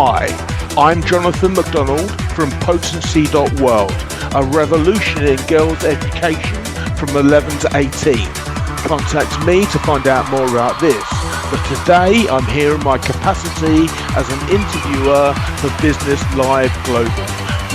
Hi, I'm Jonathan McDonald from Potency.world, a revolution in girls' education from 11 to 18. Contact me to find out more about this. But today I'm here in my capacity as an interviewer for Business Live Global.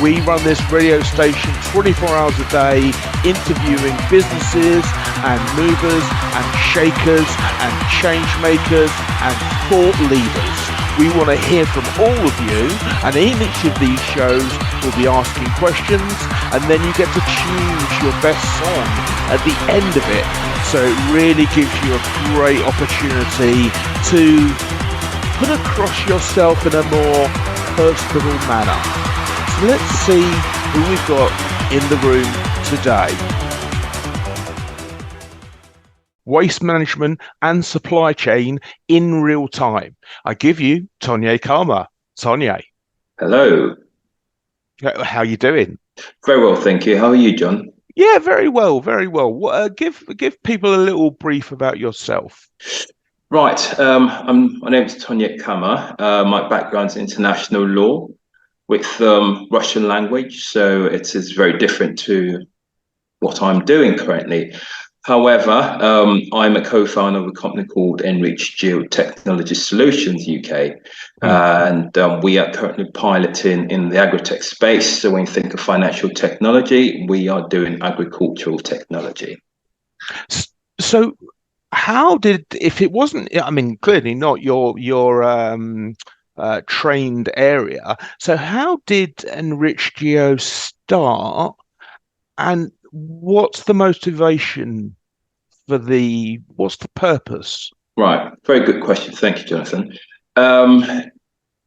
We run this radio station 24 hours a day, interviewing businesses and movers and shakers and change makers and thought leaders. We want to hear from all of you, and in each of these shows we'll be asking questions, and then you get to choose your best song at the end of it. So it really gives you a great opportunity to put across yourself in a more personable manner. So let's see who we've got in the room today. Waste management and supply chain in real time. I give you Tonye Khama. Tonye. Hello. How are you doing? Very well, thank you. How are you, John? Yeah, very well, very well. Give people a little brief about yourself. Right. My name is Tonye Khama. My background's in international law with Russian language, so it is very different to what I'm doing currently. However, I'm a co-founder of a company called Enrich Geotechnology Solutions UK, and we are currently piloting in the agri-tech space. So when you think of financial technology, we are doing agricultural technology. So how did, if it wasn't, I mean, clearly not your trained area, so how did Enrich Geo start, and what's the motivation for what's the purpose? Right. Very good question. Thank you, Jonathan.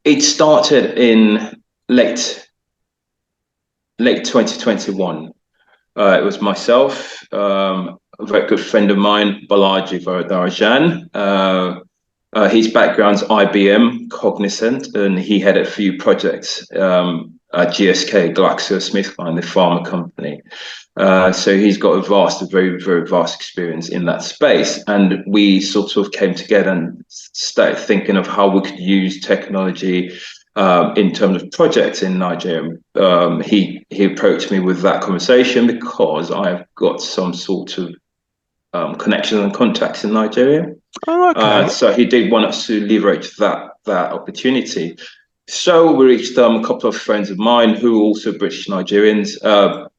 It started in late 2021. It was myself, a very good friend of mine, BLG Tonye. His background's IBM, Cognizant, and he had a few projects at GSK, GlaxoSmithKline, the pharma company. So he's got a very, very vast experience in that space. And we sort of came together and started thinking of how we could use technology in terms of projects in Nigeria. He approached me with that conversation because I've got some sort of connections and contacts in Nigeria. Oh, okay. So he did want us to leverage that opportunity. So we reached a couple of friends of mine who are also British Nigerians.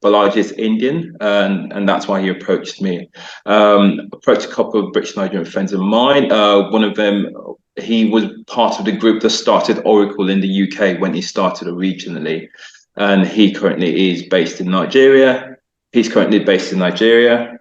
Balaji is Indian, and that's why he approached me. Approached a couple of British Nigerian friends of mine. One of them, he was part of the group that started Oracle in the UK when he started originally, and he currently is based in Nigeria. He's currently based in Nigeria.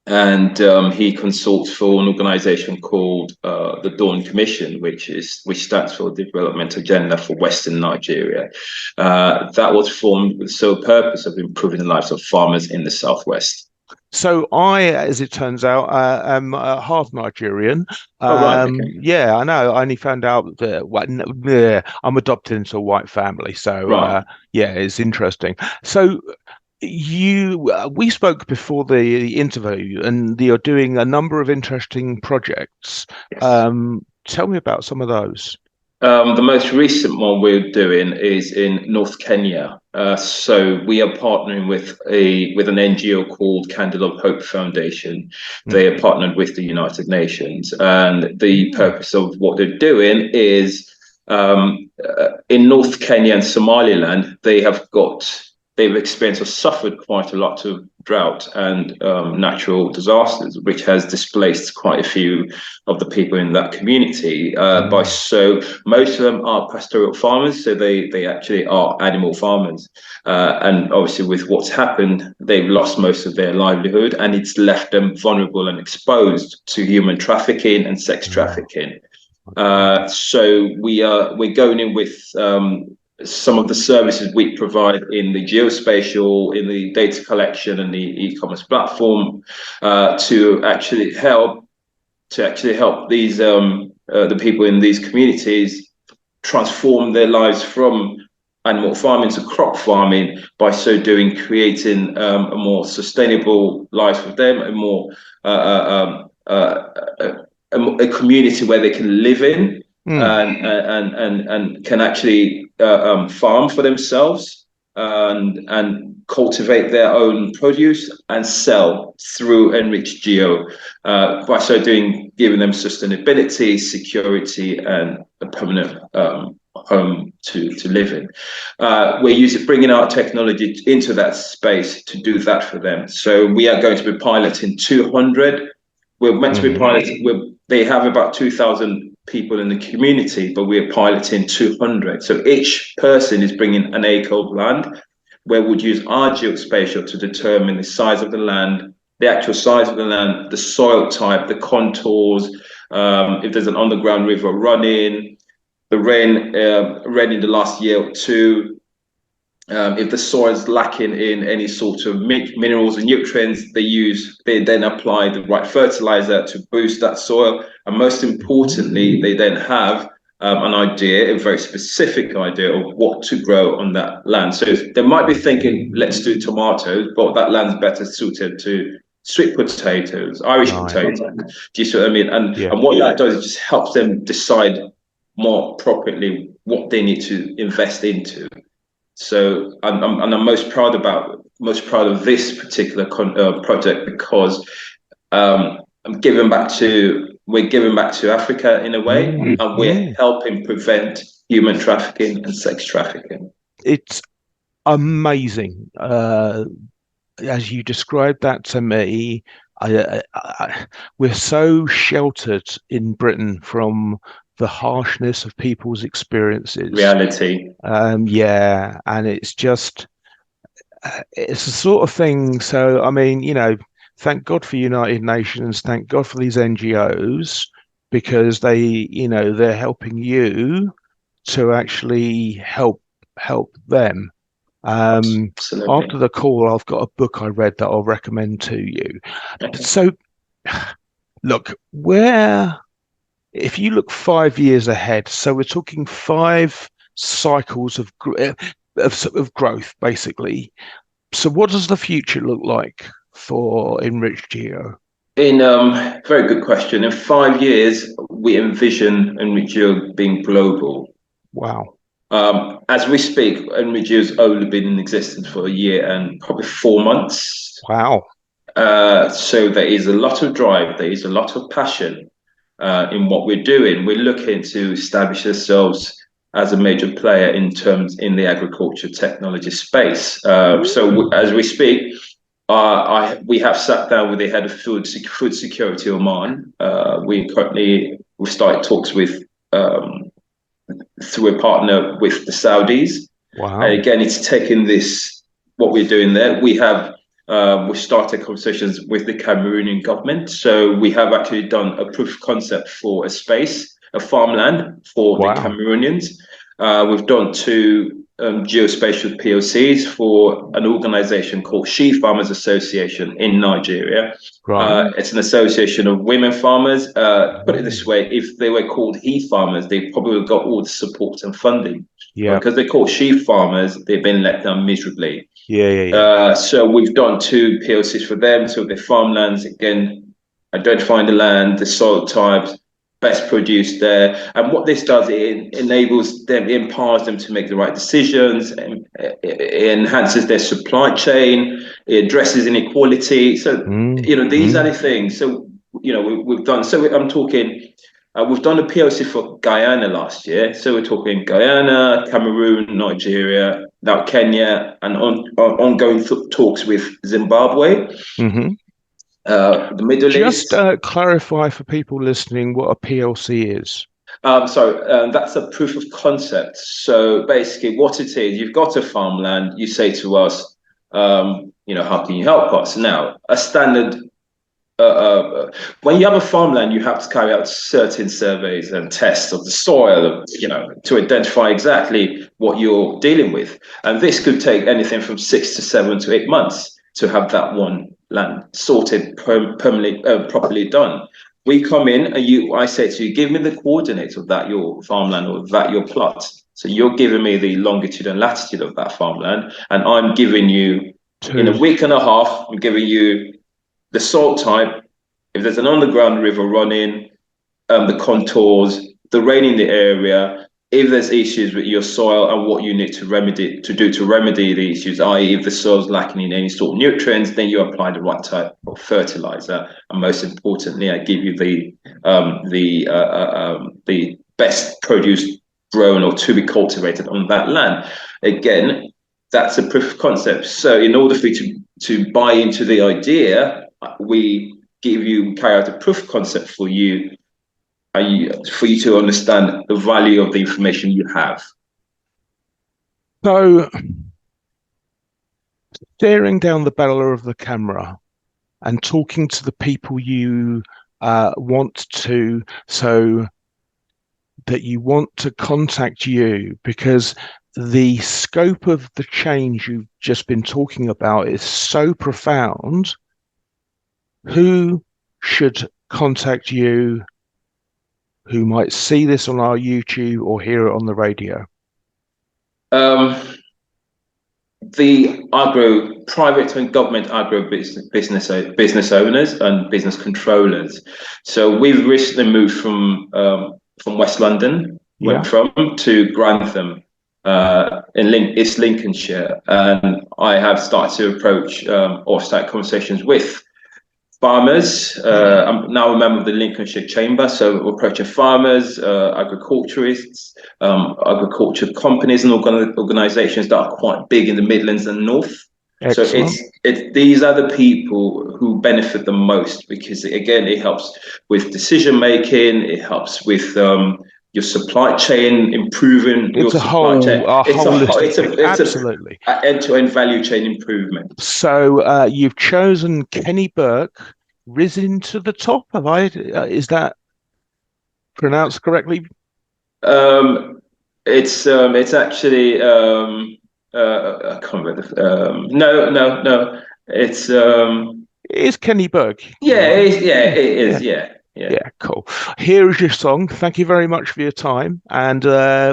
And he consults for an organization called the Dawn Commission, which stands for the Development Agenda for Western Nigeria. That was formed with the sole purpose of improving the lives of farmers in the Southwest. So I, as it turns out, am half Nigerian. Oh, right. Okay. Yeah, I know. I only found out that I'm adopted into a white family. So right. Yeah, it's interesting. So we spoke before the interview, and you're doing a number of interesting projects. Yes. Tell me about some of those. The most recent one we're doing is in North Kenya. So we are partnering with an NGO called Candle of Hope Foundation. They are partnered with the United Nations, and the purpose of what they're doing is in North Kenya and Somaliland, they've experienced or suffered quite a lot of drought and natural disasters, which has displaced quite a few of the people in that community. So most of them are pastoral farmers, so they actually are animal farmers. And obviously with what's happened, they've lost most of their livelihood, and it's left them vulnerable and exposed to human trafficking and sex trafficking. So we're going in with some of the services we provide in the geospatial, in the data collection and the e-commerce platform to actually help these the people in these communities transform their lives from animal farming to crop farming, by so doing creating a more sustainable life for them, a community where they can live in, and can actually farm for themselves and cultivate their own produce and sell through enriched geo, by so doing giving them sustainability, security, and a permanent home to live in. We're bringing our technology into that space to do that for them. So we are going to be piloting 200. We're meant to be piloting. They have about 2,000 people in the community, but we're piloting 200. So each person is bringing an acre of land, where we'd use our geospatial to determine the size of the land, the actual size of the land, the soil type, the contours, if there's an underground river running, the rain in the last year or two, if the soil is lacking in any sort of minerals and nutrients, they then apply the right fertilizer to boost that soil. And most importantly, they then have an idea, a very specific idea of what to grow on that land. So they might be thinking, let's do tomatoes, but that land's better suited to sweet potatoes, Irish potatoes. Do you see what I mean? And what that does, it just helps them decide more appropriately what they need to invest into. So I'm most proud of this particular project, because we're giving back to Africa in a way, and we're helping prevent human trafficking and sex trafficking. It's amazing. As you described that to me, we're so sheltered in Britain from the harshness of people's experiences. Reality. And it's just, it's the sort of thing. So, I mean, thank God for United Nations, thank God for these NGOs, because they're helping you to actually help them. After the call, I've got a book I read that I'll recommend to you. So, look, if you look 5 years ahead, so we're talking 5 cycles of growth, basically. So what does the future look like for Enriched Geo? Very good question. In 5 years, we envision Enriched Geo being global. Wow. As we speak, Enriched Geo has only been in existence for a year and probably 4 months. Wow. So there is a lot of drive, there is a lot of passion in what we're doing. We're looking to establish ourselves as a major player in the agriculture technology space. So as we speak, we have sat down with the head of food security Oman. We've started talks with through a partner with the Saudis. Wow. And again, it's taking what we're doing there. We started conversations with the Cameroonian government. So we have actually done a proof of concept for a farmland for the Cameroonians. We've done 2 geospatial POCs for an organization called She Farmers Association in Nigeria. It's an association of women farmers. Put it this way, if they were called he farmers, they probably would have got all the support and funding. Because they're called she farmers, they've been let down miserably. So we've done 2 POCs for them. So the farmlands, again, identifying the land, the soil types, best produce there. And what this does, it enables them, it empowers them to make the right decisions, it enhances their supply chain, it addresses inequality. So, these are the things. So, we've done, I'm talking, we've done a POC for Guyana last year. So we're talking Guyana, Cameroon, Nigeria, now Kenya, and ongoing talks with Zimbabwe. The Middle East. Just clarify for people listening what a PLC is. That's a proof of concept. So basically what it is, you've got a farmland, you say to us, how can you help us? Now, a standard, when you have a farmland, you have to carry out certain surveys and tests of the soil, to identify exactly what you're dealing with. And this could take anything from 6 to 7 to 8 months to have that one land sorted, properly done. We come in and I say to you, give me the coordinates of that your farmland or that your plot. So you're giving me the longitude and latitude of that farmland, and I'm giving you, in a week and a half, I'm giving you the soil type, if there's an underground river running, the contours, the rain in the area. If there's issues with your soil and what you need to remedy the issues, i.e., if the soil's lacking in any sort of nutrients, then you apply the right type of fertilizer. And most importantly, I give you the best produce grown or to be cultivated on that land. Again, that's a proof of concept. So in order for you to buy into the idea, we carry out a proof of concept for you to understand the value of the information you have. So, staring down the barrel of the camera and talking to the people you want to contact you, because the scope of the change you've just been talking about is so profound. Who should contact you, who might see this on our YouTube or hear it on the radio? The private and government business owners and business controllers. So we've recently moved from West London, to Grantham, in East Lincolnshire, and I have started to approach or start conversations with farmers. I'm now a member of the Lincolnshire Chamber, so we're approaching farmers, agriculturists, agriculture companies and organisations that are quite big in the Midlands and North. Excellent. So these are the people who benefit the most, because again, it helps with decision making, it helps with your supply chain, improving your supply chain. Absolutely. It's an end-to-end value chain improvement. So you've chosen Kenny Burke, risen to the top. Is that pronounced correctly? It's actually I can't remember. No. It's it is Kenny Burke. Yeah, it is. Yeah, cool. Here is your song. Thank you very much for your time, and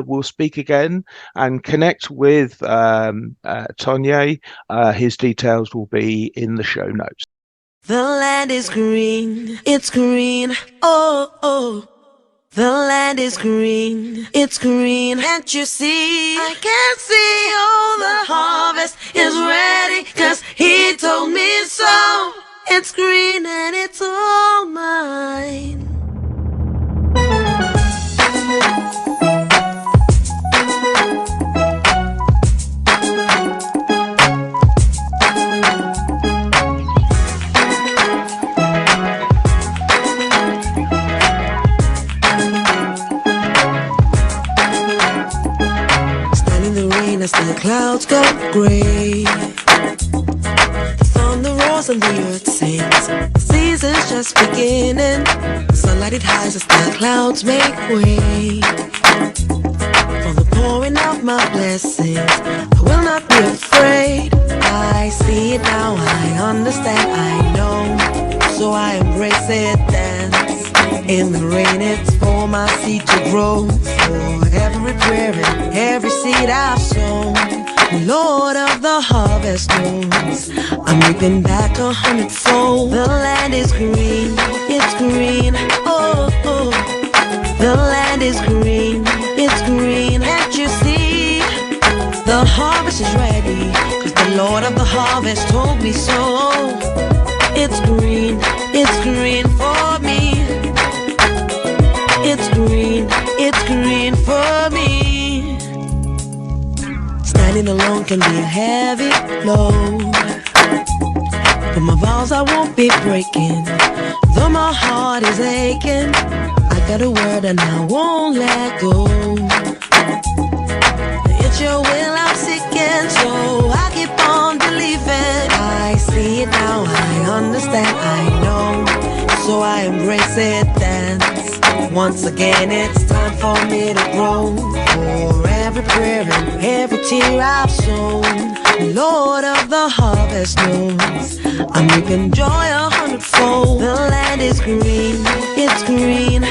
we'll speak again and connect with Tonye. His details will be in the show notes. The land is green, it's green, oh. The land is green, it's green, can't you see? I can see all the harvest is ready, 'cause he told me so. It's green and it's all mine. Standing in the rain as the clouds go gray, the thunder roars and the earth sings. The season's just beginning. The sunlight it hides as the clouds make way for the pouring of my blessings. I will not be afraid. I see it now, I understand, I know. So I embrace it, dance in the rain. It's for my seed to grow, for every prayer and every seed I've sown. The Lord of the harvest knows I'm reaping back 100-fold. The land is green, it's green, oh. The land is green, it's green, can't you see? The harvest is ready, 'cause the Lord of the harvest told me so. It's green for me. It's green for me. Standing alone can be a heavy load, but my vows I won't be breaking. Though my heart is aching, I got a word and I won't let go. It's your will I'm seeking, so I keep on believing. I see it now, I understand, I know. So I embrace it, dance. Once again, it's time for me to grow. For every prayer and every tear I've sown, the Lord of the harvest knows I'm reaping joy 100-fold. The land is green, it's green.